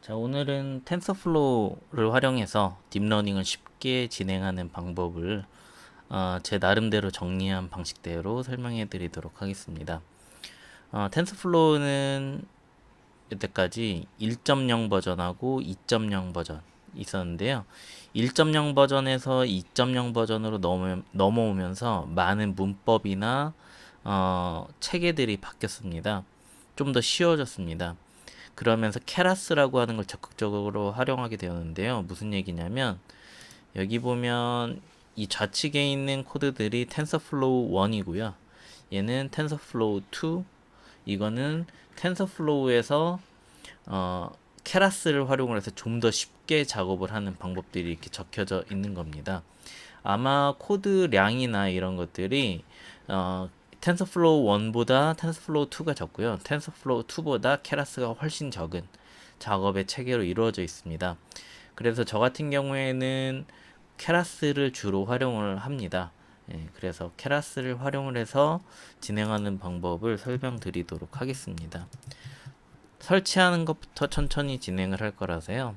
자, 오늘은 텐서플로우를 활용해서 딥러닝을 쉽게 진행하는 방법을 제 나름대로 정리한 방식대로 설명해 드리도록 하겠습니다. 텐서플로우는 여태까지 1.0 버전하고 2.0 버전 있었는데요. 1.0 버전에서 2.0 버전으로 넘어오면서 많은 문법이나 체계들이 바뀌었습니다. 좀 더 쉬워졌습니다. 그러면서 케라스라고 하는 걸 적극적으로 활용하게 되었는데요. 무슨 얘기냐면 여기 보면 이 좌측에 있는 코드들이 텐서플로우 1이고요. 얘는 텐서플로우 2, 이거는 텐서플로우에서 케라스를 활용을 해서 좀 더 쉽게 작업을 하는 방법들이 이렇게 적혀져 있는 겁니다. 아마 코드량이나 이런 것들이 텐서플로우 1보다 텐서플로우 2가 적고요. 텐서플로우 2보다 케라스가 훨씬 적은 작업의 체계로 이루어져 있습니다. 그래서 저 같은 경우에는 케라스를 주로 활용을 합니다. 그래서 케라스를 활용을 해서 진행하는 방법을 설명드리도록 하겠습니다. 설치하는 것부터 천천히 진행을 할 거라서요.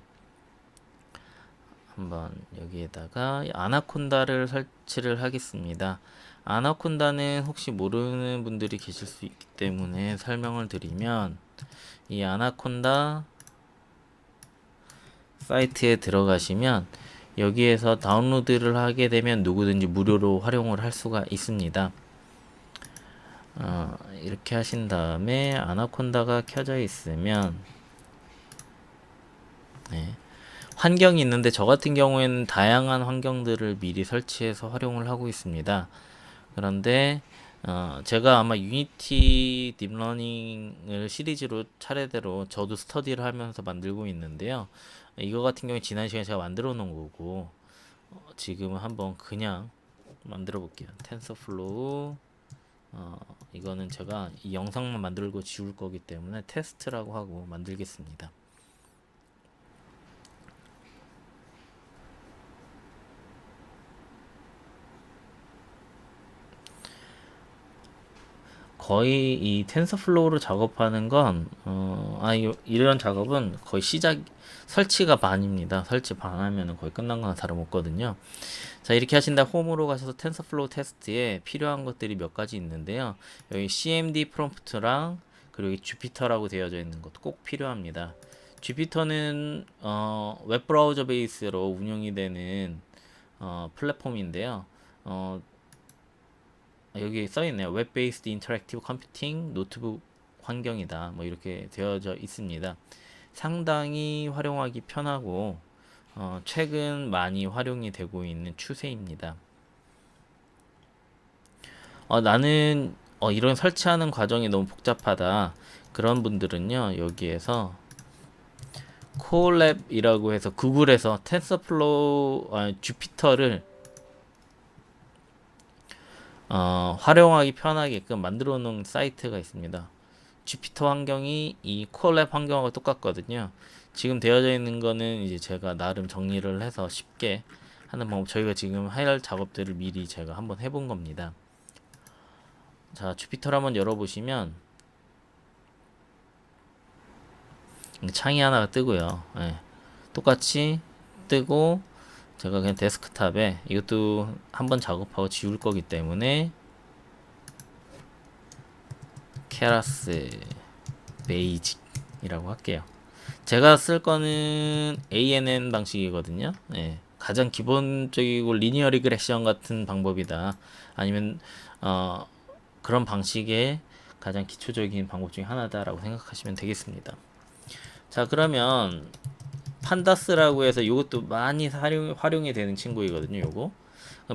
한번 여기에다가 아나콘다를 설치를 하겠습니다. 아나콘다는 혹시 모르는 분들이 계실 수 있기 때문에 설명을 드리면, 이 아나콘다 사이트에 들어가시면 여기에서 다운로드를 하게 되면 누구든지 무료로 활용을 할 수가 있습니다. 이렇게 하신 다음에 아나콘다가 켜져 있으면 환경이 있는데, 저 같은 경우에는 다양한 환경들을 미리 설치해서 활용을 하고 있습니다. 그런데 제가 아마 유니티 딥러닝을 시리즈로 차례대로 저도 스터디를 하면서 만들고 있는데요. 이거 같은 경우에 지난 시간에 제가 만들어 놓은 거고, 지금은 한번 그냥 만들어 볼게요. 텐서플로우, 이거는 제가 이 영상만 만들고 지울 거기 때문에 테스트라고 하고 만들겠습니다. 거의 이 텐서플로우로 작업하는 건 이런 작업은 거의 설치가 반입니다. 설치 반 하면은 거의 끝난 거나 다름없거든요. 자, 이렇게 하신다 홈으로 가셔서 텐서플로우 테스트에 필요한 것들이 몇 가지 있는데요. 여기 CMD 프롬프트랑 그리고 주피터라고 되어져 있는 것도 꼭 필요합니다. 주피터는 웹브라우저 베이스로 운영이 되는 플랫폼인데요. 여기 써있네요. 웹 베이스드 인터랙티브 컴퓨팅 노트북 환경이다, 뭐 이렇게 되어져 있습니다. 상당히 활용하기 편하고 최근 많이 활용이 되고 있는 추세입니다. 나는 이런 설치하는 과정이 너무 복잡하다, 그런 분들은요, 여기에서 콜랩이라고 해서 구글에서 텐서플로우 주피터를 활용하기 편하게끔 만들어 놓은 사이트가 있습니다. 주피터 환경이 이 콜랩 환경하고 똑같거든요. 지금 되어져 있는 거는 이제 제가 나름 정리를 해서 쉽게 하는 방법, 저희가 지금 할 작업들을 미리 제가 한번 해본 겁니다. 자, 주피터를 한번 열어보시면 창이 하나가 뜨고요. 똑같이 뜨고, 제가 그냥 데스크탑에 이것도 한번 작업하고 지울 거기 때문에 케라스 베이직이라고 할게요. 제가 쓸 거는 ANN 방식이거든요. 가장 기본적이고 리니어 리그레션 같은 방법이다, 아니면 그런 방식의 가장 기초적인 방법 중에 하나다라고 생각하시면 되겠습니다. 자, 그러면 판다스라고 해서 이것도 많이 활용이 되는 친구이거든요. 요거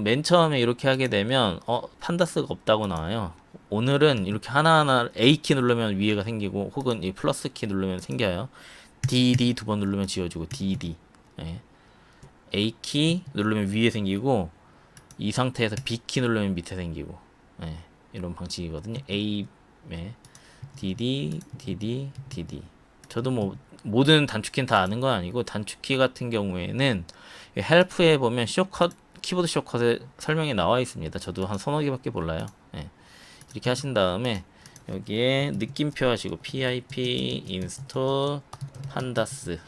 맨 처음에 이렇게 하게 되면 판다스가 없다고 나와요. 오늘은 이렇게 하나하나 A키 누르면 위에가 생기고, 혹은 이 플러스 키 누르면 생겨요. DD 두 번 누르면 지워지고, DD. A키 누르면 위에 생기고, 이 상태에서 B키 누르면 밑에 생기고, 이런 방식이거든요. A, DD, DD, DD. 저도 뭐 모든 단축키는 다 아는 건 아니고, 단축키 같은 경우에는 헬프에 보면 키보드 쇼컷에 설명이 나와 있습니다. 저도 한 서너 개밖에 몰라요. 이렇게 하신 다음에 여기에 느낌표 하시고 pip install pandas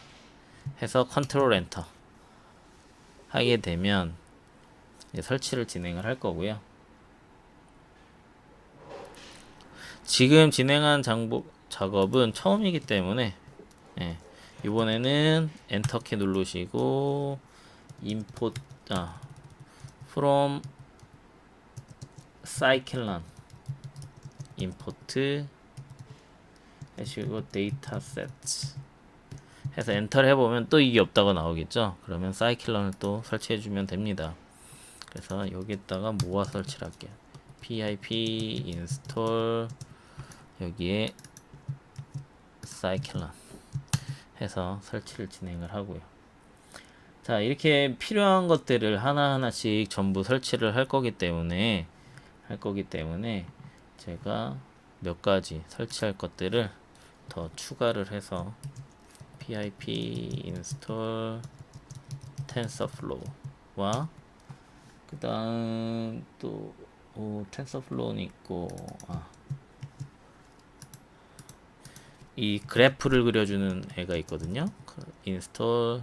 해서 컨트롤 엔터 하게 되면 이제 설치를 진행을 할 거고요. 지금 진행한 작업은 처음이기 때문에 예, 이번에는 엔터키 누르시고 import from scikit-learn import 하시고 dataset 해서 엔터를 해보면 또 이게 없다고 나오겠죠. 그러면 scikit-learn을 또 설치해주면 됩니다. 그래서 여기에다가 모아 설치를 할게요. pip install 여기에 scikit-learn 해서 설치를 진행을 하고요. 자, 이렇게 필요한 것들을 하나하나씩 전부 설치를 할 거기 때문에 제가 몇 가지 설치할 것들을 더 추가를 해서 pip install tensorflow와 그 다음 또 tensorflow는 있고 이 그래프를 그려주는 애가 있거든요. install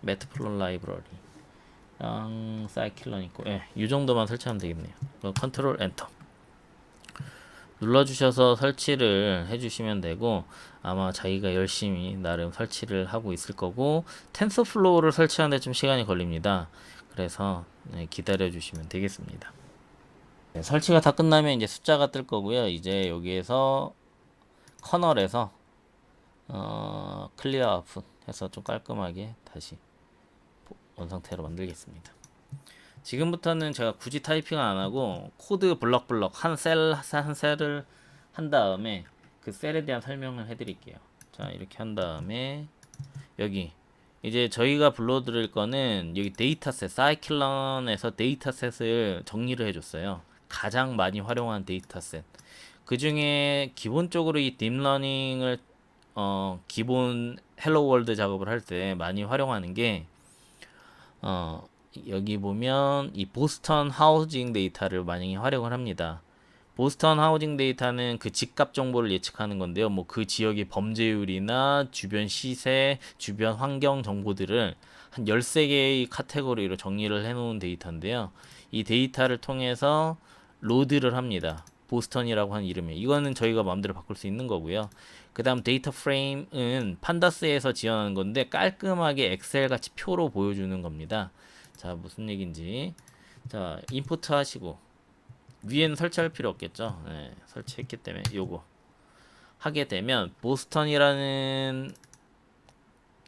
matplotlib 라이브러리랑 scikit-learn 있고 이 정도만 설치하면 되겠네요. 컨트롤 엔터 눌러주셔서 설치를 해주시면 되고 아마 자기가 열심히 나름 설치를 하고 있을 거고 텐서플로우를 설치하는데 좀 시간이 걸립니다. 그래서 기다려 주시면 되겠습니다. 설치가 다 끝나면 이제 숫자가 뜰 거고요. 이제 여기에서 커널에서 클리어 아웃 해서 좀 깔끔하게 다시 원상태로 만들겠습니다. 지금부터는 제가 굳이 타이핑을 안 하고 코드 블럭 한 셀을 한 다음에 그 셀에 대한 설명을 해드릴게요. 자, 이렇게 한 다음에 여기 이제 저희가 불러드릴 거는 여기 데이터셋 scikit-learn에서 데이터셋을 정리를 해줬어요. 가장 많이 활용한 데이터셋. 그 중에 기본적으로 이 딥러닝을 기본 헬로 월드 작업을 할 때 많이 활용하는 게 여기 보면 이 보스턴 하우징 데이터를 많이 활용을 합니다. 보스턴 하우징 데이터는 그 집값 정보를 예측하는 건데요. 뭐 그 지역의 범죄율이나 주변 시세, 주변 환경 정보들을 한 13개의 카테고리로 정리를 해 놓은 데이터인데요. 이 데이터를 통해서 로드를 합니다. 보스턴이라고 하는 이름이에요. 이거는 저희가 마음대로 바꿀 수 있는 거고요. 그 다음 데이터 프레임은 판다스에서 지원하는 건데 깔끔하게 엑셀 같이 표로 보여주는 겁니다. 자, 무슨 얘기인지. 자, 임포트 하시고 위에는 설치할 필요 없겠죠. 설치했기 때문에 요거 하게 되면 보스턴이라는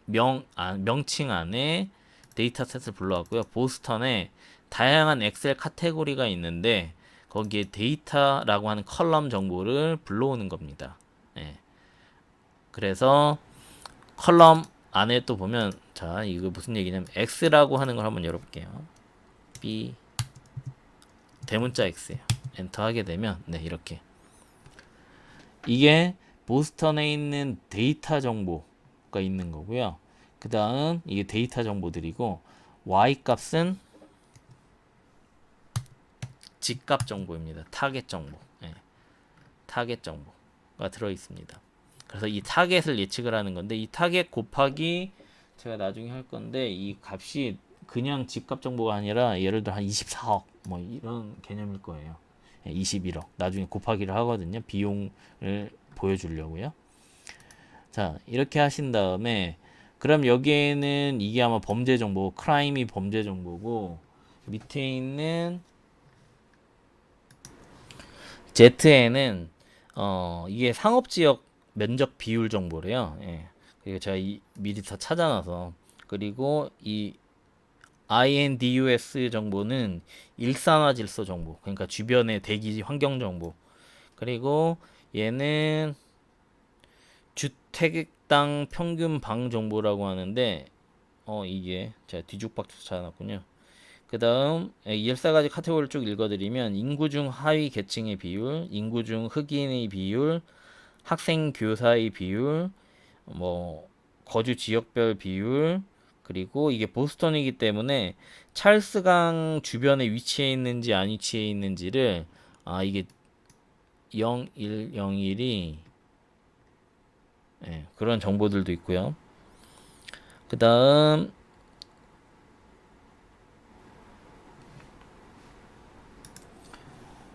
명칭 안에 데이터셋을 불러왔고요. 보스턴에 다양한 엑셀 카테고리가 있는데 거기에 데이터라고 하는 컬럼 정보를 불러오는 겁니다. 그래서 컬럼 안에 또 보면 자, 이거 무슨 얘기냐면 X라고 하는 걸 한번 열어볼게요. B 대문자 X예요. 엔터 하게 되면 이렇게 이게 보스턴에 있는 데이터 정보가 있는 거고요. 그 다음 이게 데이터 정보들이고 Y 값은 집값 정보입니다. 타겟 정보. 타겟 정보가 들어 있습니다. 그래서 이 타겟을 예측을 하는 건데 이 타겟 곱하기 제가 나중에 할 건데 이 값이 그냥 집값 정보가 아니라 예를 들어 한 24억 뭐 이런 개념일 거예요. 21억 나중에 곱하기를 하거든요. 비용을 보여주려고요. 자, 이렇게 하신 다음에 그럼 여기에는 이게 아마 범죄 정보, 크라임이 범죄 정보고 밑에 있는 Z에는 이게 상업지역 면적 비율 정보래요. 그리고 제가 미리 다 찾아놔서 그리고 이 INDUS 정보는 일산화 질소 정보, 그러니까 주변의 대기 환경 정보. 그리고 얘는 주택당 평균 방 정보라고 하는데 이게 제가 뒤죽박죽 찾아놨군요. 그 다음 14가지 카테고리를 쭉 읽어드리면 인구 중 하위 계층의 비율, 인구 중 흑인의 비율, 학생 교사의 비율, 뭐 거주 지역별 비율, 그리고 이게 보스턴이기 때문에 찰스강 주변에 위치해 있는지 안 위치해 있는지를 이게 0101이 그런 정보들도 있고요. 그 다음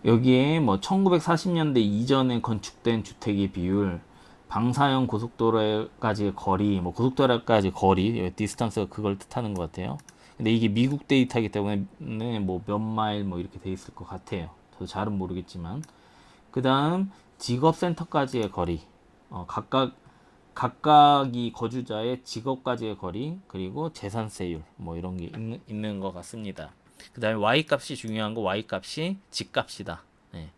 여기에 뭐 1940년대 이전에 건축된 주택의 비율, 방사형 고속도로까지의 거리, 뭐 고속도로까지 거리, 디스턴스가 그걸 뜻하는 것 같아요. 근데 이게 미국 데이터이기 때문에 뭐 몇 마일 뭐 이렇게 돼 있을 것 같아요. 저도 잘은 모르겠지만. 그 다음 직업센터까지의 거리, 각각이 거주자의 직업까지의 거리, 그리고 재산세율 뭐 이런 게 있는 것 같습니다. 그 다음에 y 값이 중요한 거, y 값이 집값이다. 네.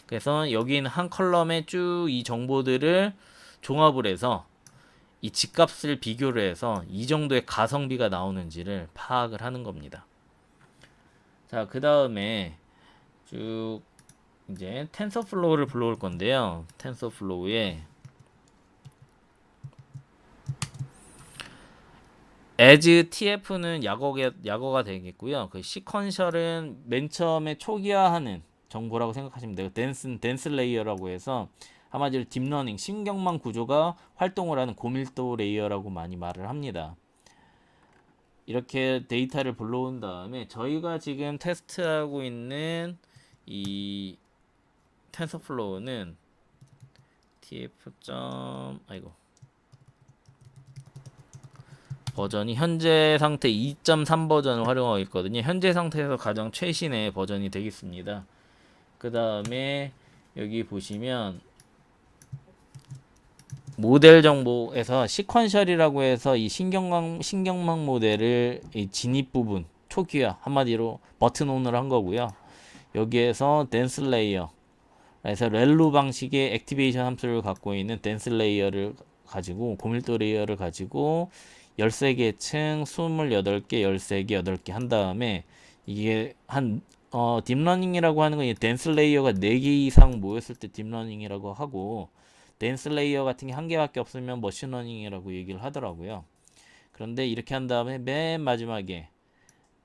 그래서 여기 있는 한 컬럼에 쭉 이 정보들을 종합을 해서 이 집값을 비교를 해서 이 정도의 가성비가 나오는지를 파악을 하는 겁니다. 자, 그 다음에 쭉 이제 텐서플로우를 불러올 건데요. 텐서플로우에 as tf는 약어가 되겠고요. 그 시퀀셜은 맨 처음에 초기화하는 정보라고 생각하시면 돼요. 댄스 레이어라고 해서 한마디로 딥러닝 신경망 구조가 활동을 하는 고밀도 레이어라고 많이 말을 합니다. 이렇게 데이터를 불러온 다음에 저희가 지금 테스트하고 있는 이 텐서플로우는 tf. 아이고 버전이 현재 상태 2.3 버전을 활용하고 있거든요. 현재 상태에서 가장 최신의 버전이 되겠습니다. 그 다음에 여기 보시면 모델 정보에서 시퀀셜이라고 해서 이 신경망 모델을 이 진입 부분 초기화 한마디로 버튼 온을 한 거고요. 여기에서 댄스 레이어 그래서 렐루 방식의 액티베이션 함수를 갖고 있는 댄스 레이어를 가지고 고밀도 레이어를 가지고 13개 층 28개 13개 8개 한 다음에 이게 딥러닝이라고 하는 건 댄스 레이어가 4개 이상 모였을 때 딥러닝이라고 하고 댄스 레이어 같은 게 한 개밖에 없으면 머신러닝이라고 얘기를 하더라고요. 그런데 이렇게 한 다음에 맨 마지막에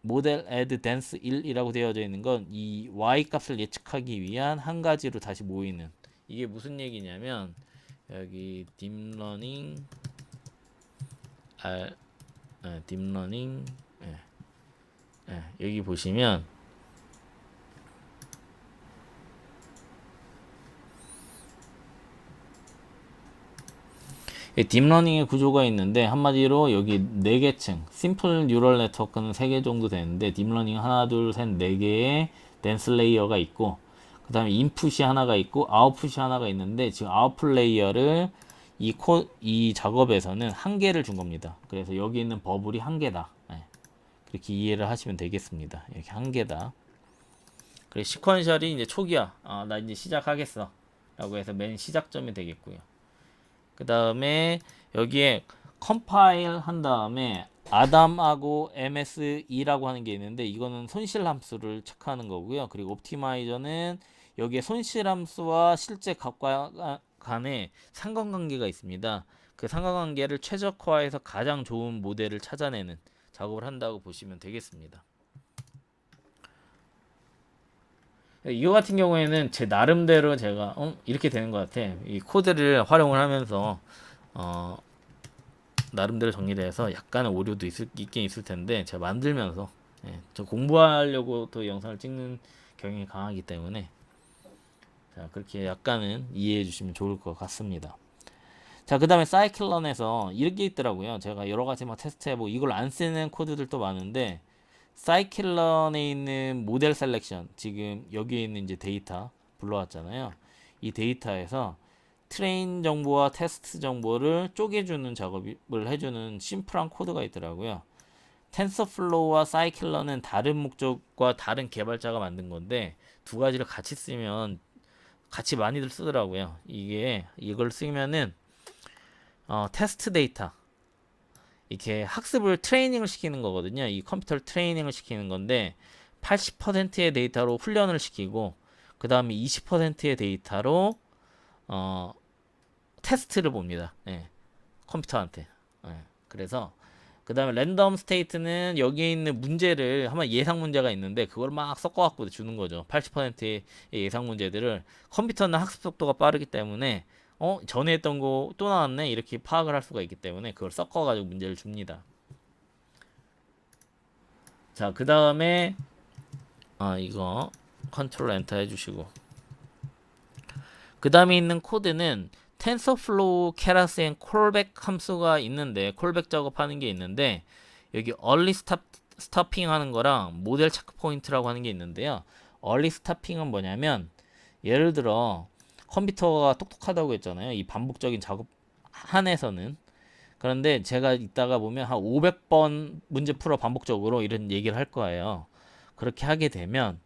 모델 add dense 1이라고 되어져 있는 건 이 y 값을 예측하기 위한 한 가지로 다시 모이는 이게 무슨 얘기냐면 여기 딥러닝 딥러닝 여기 보시면 딥러닝의 구조가 있는데 한마디로 여기 4개 층 심플 뉴럴 네트워크는 3개 정도 되는데 딥러닝 하나 둘 셋 4개의 댄스 레이어가 있고 그 다음에 인풋이 하나가 있고 아웃풋이 하나가 있는데 지금 아웃풋 레이어를 이 작업에서는 한 개를 준 겁니다. 그래서 여기 있는 버블이 한 개다. 네. 그렇게 이해를 하시면 되겠습니다. 이렇게 한 개다. 그리고 시퀀셜이 이제 초기화. 나 이제 시작하겠어. 라고 해서 맨 시작점이 되겠고요. 그 다음에 여기에 컴파일 한 다음에 아담하고 ms2라고 하는 게 있는데 이거는 손실 함수를 체크하는 거고요. 그리고 옵티마이저는 여기에 손실 함수와 실제 값과 간의 상관관계가 있습니다. 그 상관관계를 최적화해서 가장 좋은 모델을 찾아내는 작업을 한다고 보시면 되겠습니다. 이거 같은 경우에는 제 나름대로 제가 이렇게 되는 것 같아. 이 코드를 활용을 하면서 나름대로 정리를 해서 약간의 오류도 있긴 있을 텐데 제가 만들면서 저 공부하려고 또 영상을 찍는 경향이 강하기 때문에 자, 그렇게 약간은 이해해 주시면 좋을 것 같습니다. 자, 그 다음에 사이클런에서 이렇게 있더라고요. 제가 여러 가지 막 테스트해보고 이걸 안 쓰는 코드들도 많은데 사이클런에 있는 모델 셀렉션 지금 여기에 있는 이제 데이터 불러왔잖아요. 이 데이터에서 트레인 정보와 테스트 정보를 쪼개주는 작업을 해주는 심플한 코드가 있더라고요. 텐서플로우와 사이클런은 다른 목적과 다른 개발자가 만든 건데 두 가지를 같이 쓰면 같이 많이들 쓰더라고요. 이걸 쓰면은 테스트 데이터 이렇게 학습을 트레이닝을 시키는 거거든요. 이 컴퓨터를 트레이닝을 시키는 건데 80%의 데이터로 훈련을 시키고 그 다음에 20%의 데이터로 테스트를 봅니다. 컴퓨터한테. 그래서 그 다음에 랜덤 스테이트는 여기에 있는 문제를 한번 예상 문제가 있는데 그걸 막 섞어갖고 주는 거죠. 80%의 예상 문제들을 컴퓨터는 학습 속도가 빠르기 때문에 전에 했던 거 또 나왔네 이렇게 파악을 할 수가 있기 때문에 그걸 섞어가지고 문제를 줍니다. 자, 그 다음에 이거 컨트롤 엔터 해주시고, 그 다음에 있는 코드는 텐서플로우 케라스 앤 콜백 함수가 있는데, 콜백 작업하는 게 있는데, 여기 얼리 스타핑 하는 거랑 모델 체크 포인트라고 하는 게 있는데요. 얼리 스타핑은 뭐냐면, 예를 들어 컴퓨터가 똑똑하다고 했잖아요. 이 반복적인 작업 한에서는. 그런데 제가 이따가 보면 한 500번 문제 풀어 반복적으로 이런 얘기를 할 거예요. 그렇게 하게 되면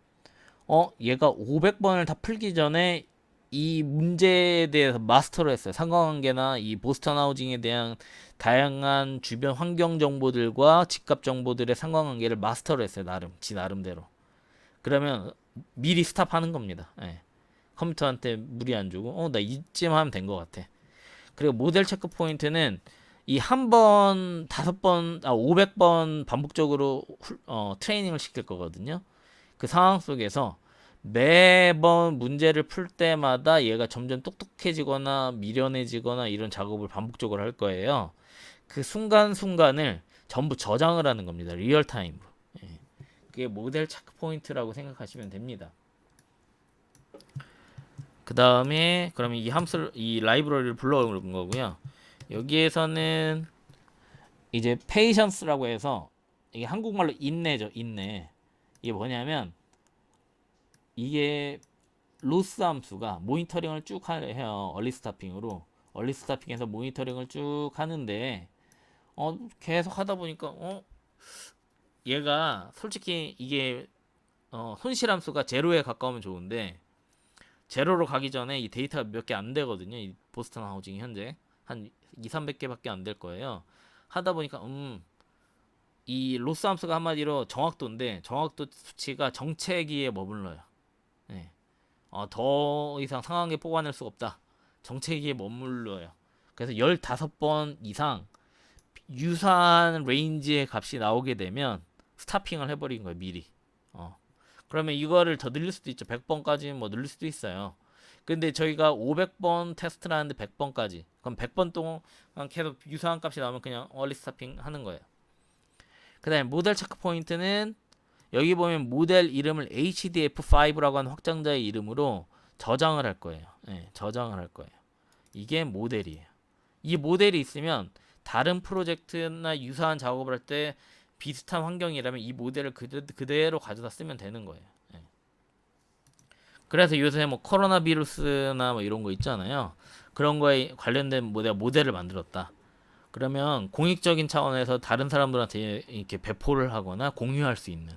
얘가 500번을 다 풀기 전에 이 문제에 대해서 마스터를 했어요. 상관관계나 이 보스턴 하우징에 대한 다양한 주변 환경 정보들과 집값 정보들의 상관관계를 마스터를 했어요. 지 나름대로. 그러면 미리 스탑하는 겁니다. 예. 컴퓨터한테 무리 안 주고 나 이쯤 하면 된 것 같아. 그리고 모델 체크 포인트는 이 한 번, 5번, 500번 반복적으로 트레이닝을 시킬 거거든요. 그 상황 속에서 매번 문제를 풀 때마다 얘가 점점 똑똑해지거나 미련해지거나 이런 작업을 반복적으로 할 거예요. 그 순간순간을 전부 저장을 하는 겁니다. 리얼타임으로. 예. 그게 모델 체크 포인트라고 생각하시면 됩니다. 그 다음에 그러면 이 라이브러리를 불러온 거고요. 여기에서는 이제 patience라고 해서 이게 한국말로 인내죠, 인내. 이게 뭐냐면 이게 로스 함수가 모니터링을 쭉 해요. 얼리 스타핑으로. 얼리 스타핑에서 모니터링을 쭉 하는데 계속 하다 보니까 얘가 솔직히 이게 손실 함수가 제로에 가까우면 좋은데 제로로 가기 전에 이 데이터가 몇 개 안 되거든요. 이 보스턴 하우징이 현재 한 2, 300개밖에 안 될 거예요. 하다 보니까 이 로스 함수가 한마디로 정확도인데 정확도 수치가 정체기에 머물러요. 네. 더 이상 상황에 뽑아낼 수가 없다. 정체기에 머물러요. 그래서 15번 이상 유사한 레인지의 값이 나오게 되면 스타핑을 해버린 거예요. 미리. 그러면 이거를 더 늘릴 수도 있죠. 100번까지 뭐 늘릴 수도 있어요. 근데 저희가 500번 테스트를 하는데 100번까지. 그럼 100번 동안 계속 유사한 값이 나오면 그냥 얼리 스타핑 하는 거예요. 그 다음에 모델 체크 포인트는 여기 보면 모델 이름을 HDF5라고 하는 확장자의 이름으로 저장을 할 거예요. 네, 저장을 할 거예요. 이게 모델이에요. 이 모델이 있으면 다른 프로젝트나 유사한 작업을 할 때 비슷한 환경이라면 이 모델을 그대로 가져다 쓰면 되는 거예요. 네. 그래서 요새 뭐 코로나 비루스나 뭐 이런 거 있잖아요. 그런 거에 관련된 모델을 만들었다. 그러면 공익적인 차원에서 다른 사람들한테 이렇게 배포를 하거나 공유할 수 있는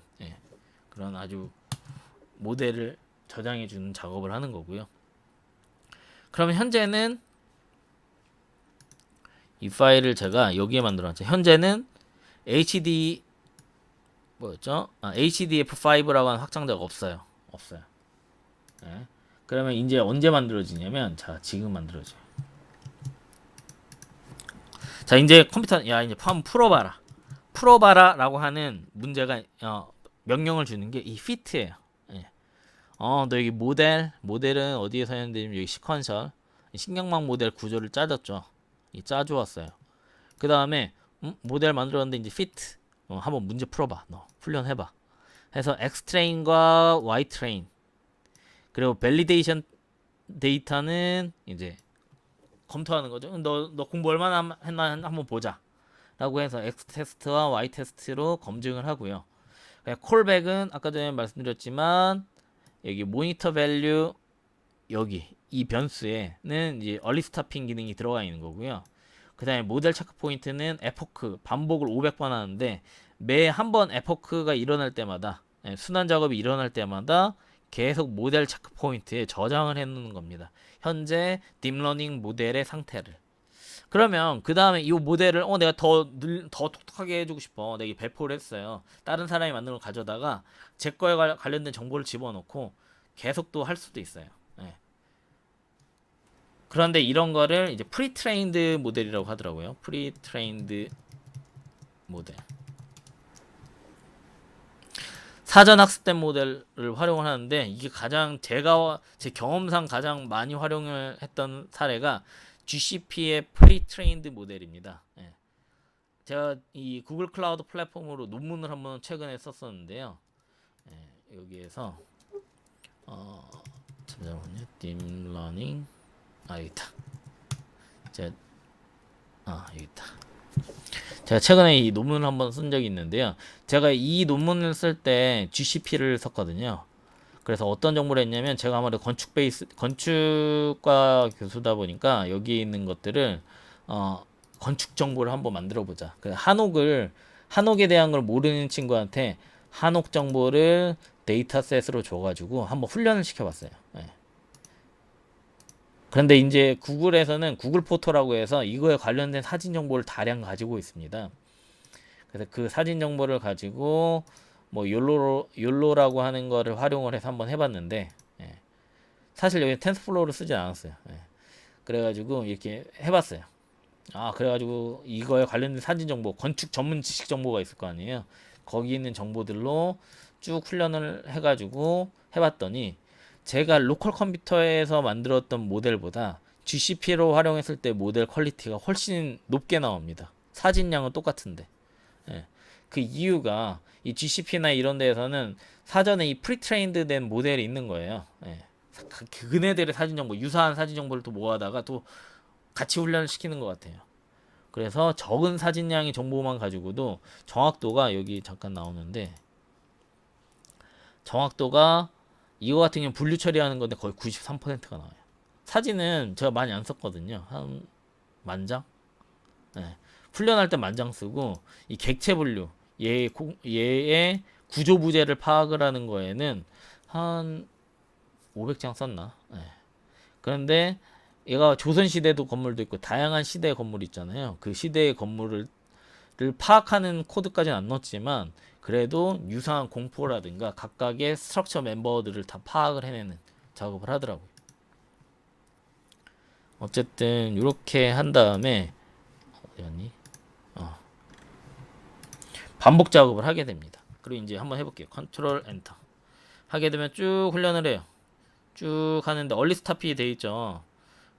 그런 아주 모델을 저장해 주는 작업을 하는 거고요. 그러면 현재는 이 파일을 제가 여기에 만들어놨죠. 현재는 HDF5라고 하는 확장자가 없어요. 네. 그러면 이제 언제 만들어지냐면 지금 만들어져요. 자, 이제 컴퓨터 이제 한번 풀어봐라라고 하는 문제가 명령을 주는 게 이 fit예요. 예. 너 여기 모델은 어디에 사용되냐면 여기 시퀀셜 신경망 모델 구조를 짜줬죠. 짜주었어요. 그 다음에 모델 만들었는데 이제 fit 한번 문제 풀어봐. 너 훈련해봐. 해서 xtrain과 ytrain 그리고 validation 데이터는 이제 검토하는 거죠. 너 공부 얼마나 했나 한번 보자. 라고 해서 X 테스트와 Y 테스트로 검증을 하고요. 콜백은 아까 전에 말씀드렸지만 여기 모니터 밸류 여기 이 변수에는 이제 얼리 스타핑 기능이 들어가 있는 거고요. 그 다음에 모델 체크 포인트는 에포크 반복을 500번 하는데 매 한 번 에포크가 일어날 때마다 순환 작업이 일어날 때마다 계속 모델 체크 포인트에 저장을 해놓는 겁니다. 현재 딥러닝 모델의 상태를. 그러면 그 다음에 이 모델을 내가 더 똑똑하게 해주고 싶어. 내가 배포를 했어요. 다른 사람이 만든 걸 가져다가 제 거에 관련된 정보를 집어넣고 계속 또 할 수도 있어요. 네. 그런데 이런 거를 이제 프리트레인드 모델이라고 하더라고요. 프리트레인드 모델. 사전 학습된 모델을 활용을 하는데 이게 가장 제가 제 경험상 가장 많이 활용을 했던 사례가 GCP의 프리트레인드 모델입니다. 예. 제가 이 구글 클라우드 플랫폼으로 논문을 한번 최근에 썼었는데요. 여기에서 어 잠깐만요. 딥러닝 여기 있다. 제가 여기 있다. 제가 최근에 이 논문을 한번 쓴 적이 있는데요. 제가 이 논문을 쓸 때 GCP를 썼거든요. 그래서 어떤 정보를 했냐면 제가 아무래도 건축과 교수다 보니까 여기 있는 것들을 건축 정보를 한번 만들어 보자. 그래서 한옥에 대한 걸 모르는 친구한테 한옥 정보를 데이터셋으로 줘가지고 한번 훈련을 시켜봤어요. 예. 그런데 이제 구글에서는 구글 포토라고 해서 이거에 관련된 사진 정보를 다량 가지고 있습니다. 그래서 그 사진 정보를 가지고 뭐 욜로라고 하는 거를 활용을 해서 한번 해봤는데 사실 여기 텐스플로우를 쓰지 않았어요. 그래가지고 이렇게 해봤어요. 그래가지고 이거에 관련된 사진 정보, 건축 전문 지식 정보가 있을 거 아니에요. 거기 있는 정보들로 쭉 훈련을 해가지고 해봤더니 제가 로컬 컴퓨터에서 만들었던 모델보다 GCP로 활용했을 때 모델 퀄리티가 훨씬 높게 나옵니다. 사진량은 똑같은데. 예. 그 이유가 이 GCP나 이런 데에서는 사전에 이 프리트레인드 된 모델이 있는 거예요. 예. 그네들의 사진 정보, 유사한 사진 정보를 또 모아다가 또 같이 훈련을 시키는 것 같아요. 그래서 적은 사진량의 정보만 가지고도 정확도가 여기 잠깐 나오는데 정확도가 이거 같은 경우는 분류 처리하는 건데 거의 93%가 나와요. 사진은 제가 많이 안 썼거든요. 한 만장? 네. 훈련할 때 만장 쓰고 이 객체 분류 얘의 구조 부재를 파악을 하는 거에는 한 500장 썼나? 네. 그런데 얘가 조선 시대도 건물도 있고 다양한 시대의 건물이 있잖아요. 그 시대의 건물을 파악하는 코드까지는 안 넣었지만 그래도 유사한 공포라든가 각각의 스트럭처 멤버들을 다 파악을 해내는 작업을 하더라고요. 어쨌든 이렇게 한 다음에 어디였니? 반복 작업을 하게 됩니다. 그리고 이제 한번 해볼게요. 컨트롤 엔터 하게 되면 쭉 훈련을 해요. 쭉 하는데 얼리 스타피 돼 있죠.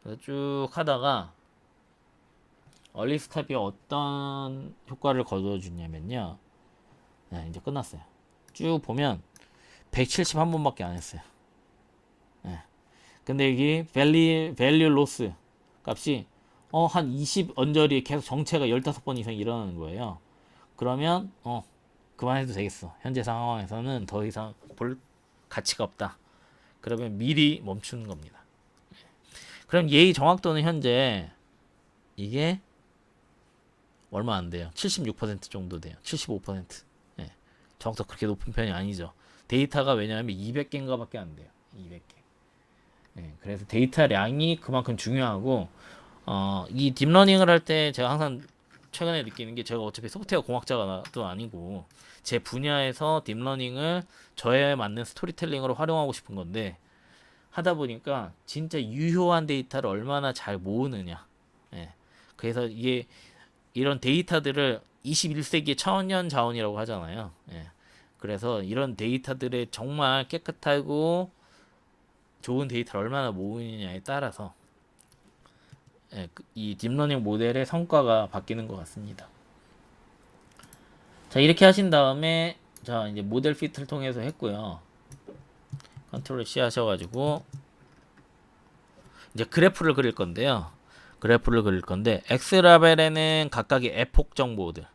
그래서 쭉 하다가 얼리 스타피 어떤 효과를 거둬주냐면요. 이제 끝났어요. 쭉 보면 171번밖에 안 했어요. 근데 여기 value loss 값이 한 20 언저리 계속 정체가 15번 이상 일어나는 거예요. 그러면 그만해도 되겠어. 현재 상황에서는 더 이상 볼 가치가 없다. 그러면 미리 멈추는 겁니다. 그럼 예의 정확도는 현재 이게 얼마 안 돼요. 76% 정도 돼요. 75%. 예. 정확도 그렇게 높은 편이 아니죠. 데이터가 왜냐하면 200개인가 밖에 안 돼요. 200개. 예. 그래서 데이터량이 그만큼 중요하고 이 딥러닝을 할 때 제가 항상 최근에 느끼는 게 제가 어차피 소프트웨어 공학자도 아니고 제 분야에서 딥러닝을 저에 맞는 스토리텔링으로 활용하고 싶은 건데 하다 보니까 진짜 유효한 데이터를 얼마나 잘 모으느냐. 예. 그래서 이게 이런 데이터들을 21세기의 천년 자원이라고 하잖아요. 예. 그래서 이런 데이터들의 정말 깨끗하고 좋은 데이터를 얼마나 모으느냐에 따라서 이 딥러닝 모델의 성과가 바뀌는 것 같습니다. 자, 이렇게 하신 다음에 자, 이제 모델 피트를 통해서 했고요. 컨트롤 C 하셔가지고 이제 그래프를 그릴 건데요. 그래프를 그릴 건데 X라벨에는 각각의 에폭 정보들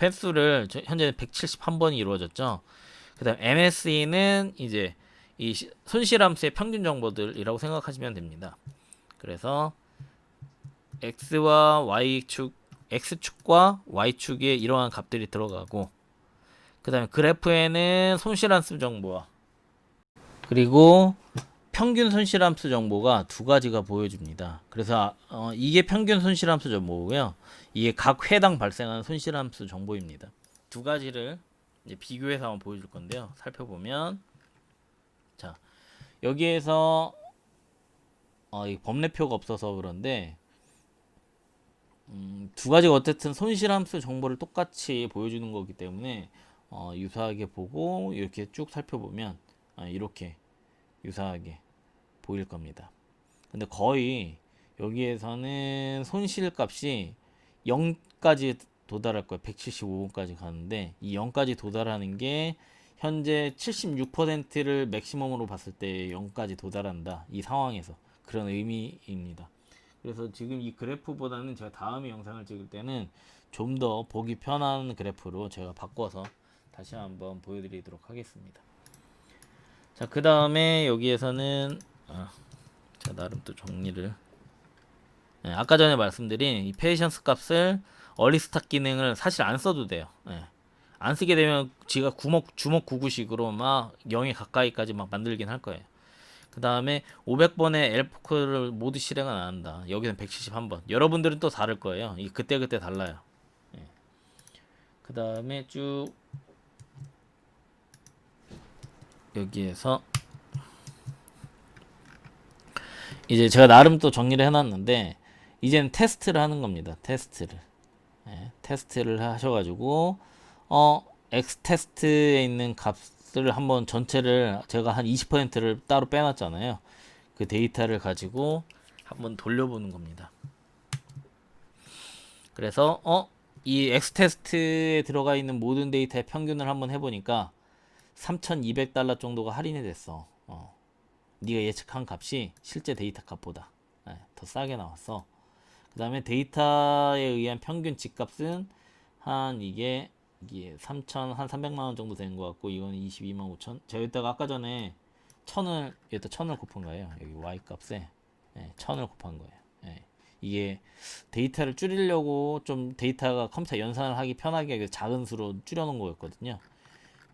횟수를 현재 171번이 이루어졌죠. 그 다음 MSE는 이제 이 손실함수의 평균 정보들이라고 생각하시면 됩니다. 그래서 X와 Y축, X축과 Y축에 이러한 값들이 들어가고 그 다음에 그래프에는 손실함수 정보와 그리고 평균 손실함수 정보가 두 가지가 보여줍니다. 그래서 이게 평균 손실함수 정보고요. 이게 각 회당 발생하는 손실함수 정보입니다. 두 가지를 이제 비교해서 한번 보여줄 건데요. 살펴보면 자 여기에서 이 범례표가 없어서 그런데 두 가지가 어쨌든 손실함수 정보를 똑같이 보여주는 거기 때문에 유사하게 보고 이렇게 쭉 살펴보면 이렇게 유사하게 보일 겁니다. 근데 거의 여기에서는 손실 값이 0까지 도달할 거예요. 175원까지 가는데 이 0까지 도달하는 게 현재 76%를 맥시멈으로 봤을 때 0까지 도달한다. 이 상황에서 그런 의미입니다. 그래서 지금 이 그래프보다는 제가 다음에 영상을 찍을 때는 좀 더 보기 편한 그래프로 제가 바꿔서 다시 한번 보여드리도록 하겠습니다. 자, 그 다음에 여기에서는 제가 나름 또 정리를 아까 전에 말씀드린 이 페이션스 값을 얼리스탁 기능을 사실 안 써도 돼요. 안 쓰게 되면 지가 주먹 구구식으로 막 0에 가까이까지 막 만들긴 할 거예요. 그 다음에 500번의 엘포크를 모두 실행은 안 한다. 여기는 171번. 여러분들은 또 다를 거예요. 이 그때그때 달라요. 그 다음에 쭉 여기에서 이제 제가 나름 또 정리를 해놨는데 이제는 테스트를 하는 겁니다. 테스트를 하셔가지고 X 테스트에 있는 값을 한번 전체를 제가 한 20%를 따로 빼놨잖아요. 그 데이터를 가지고 한번 돌려보는 겁니다. 그래서 이 X 테스트에 들어가 있는 모든 데이터의 평균을 한번 해보니까 3,200달러 정도가 할인이 됐어. 네가 예측한 값이 실제 데이터 값보다 더 싸게 나왔어. 그 다음에 데이터에 의한 평균 집값은 이게 3,000, 한 300만원 정도 되는 것 같고, 이거는 22만 5천. 제가 여기다가 아까 전에 여기다 1,000을 곱한 거예요. 여기 Y 값에 1,000을 곱한 거예요. 이게 데이터를 줄이려고 좀 데이터가 컴퓨터 연산을 하기 편하게 작은 수로 줄여놓은 거였거든요.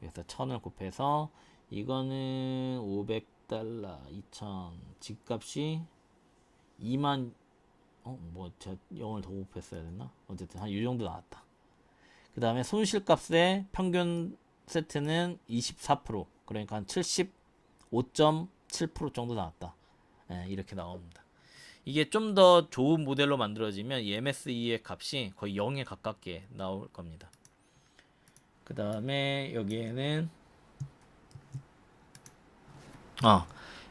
그래서 1,000을 곱해서 이거는 500달러 2,000 집값이 2만 제가 0을 더 곱했어야 됐나? 어쨌든 한 이 정도 나왔다. 그 다음에 손실값의 평균 세트는 24%, 그러니까 한 75.7% 정도 나왔다. 이렇게 나옵니다. 이게 좀 더 좋은 모델로 만들어지면 이 MSE의 값이 거의 0에 가깝게 나올 겁니다. 그 다음에 여기에는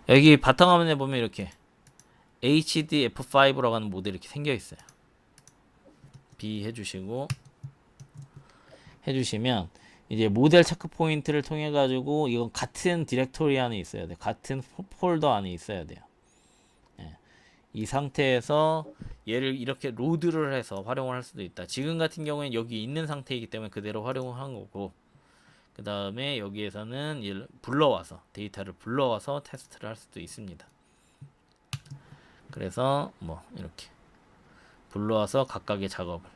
여기 바탕화면에 보면 이렇게 HDF5라고 하는 모델이 이렇게 생겨 있어요. B 해주시면 이제 모델 체크 포인트를 통해 가지고 이건 같은 디렉토리 안에 있어야 돼. 같은 폴더 안에 있어야 돼요. 이 상태에서 얘를 이렇게 로드를 해서 활용을 할 수도 있다. 지금 같은 경우에는 여기 있는 상태이기 때문에 그대로 활용을 한 거고, 그 다음에 여기에서는 얘를 데이터를 불러와서 테스트를 할 수도 있습니다. 그래서 이렇게 불러와서 각각의 작업을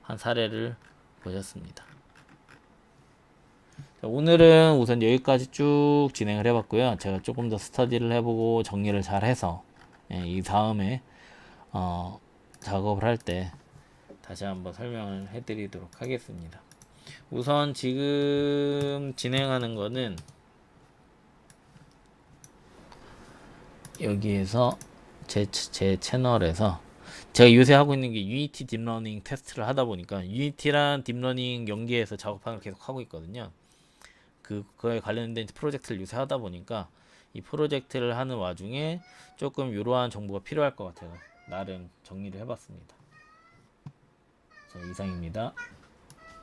한 사례를 보셨습니다. 자, 오늘은 우선 여기까지 쭉 진행을 해봤고요. 제가 조금 더 스터디를 해보고 정리를 잘 해서 이 다음에 작업을 할 때 다시 한번 설명을 해드리도록 하겠습니다. 우선 지금 진행하는 거는 여기에서 제 채널에서 제가 요새 하고 있는 게 유니티 딥러닝 테스트를 하다 보니까 유니티랑 딥러닝 연계해서 작업을 계속 하고 있거든요. 그거에 관련된 프로젝트를 요새 하다 보니까 이 프로젝트를 하는 와중에 조금 이러한 정보가 필요할 것 같아요. 나름 정리를 해봤습니다. 자, 이상입니다.